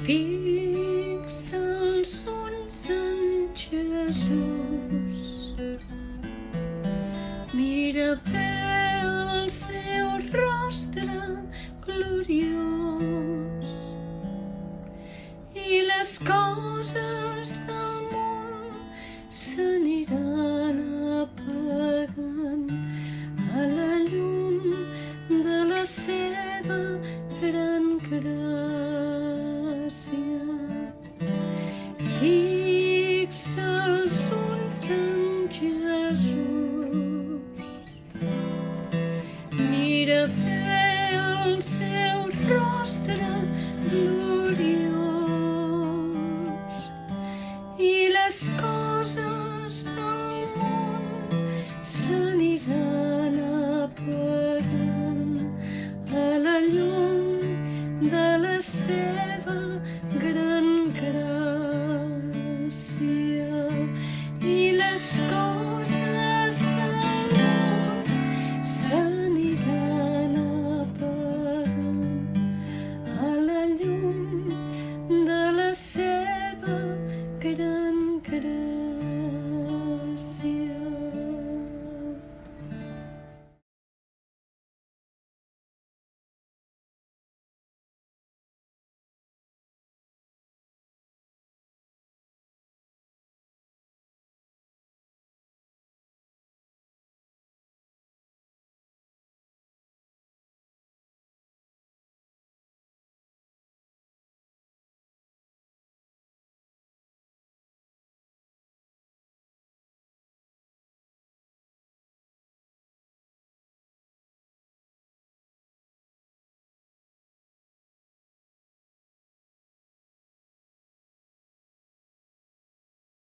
Fixa els ulls en Jesús, mira bé el seu rostre gloriós i les coses del món s'aniran apagant a la llum de la seva gran gràcia. Fixa els ulls en Jesús, mira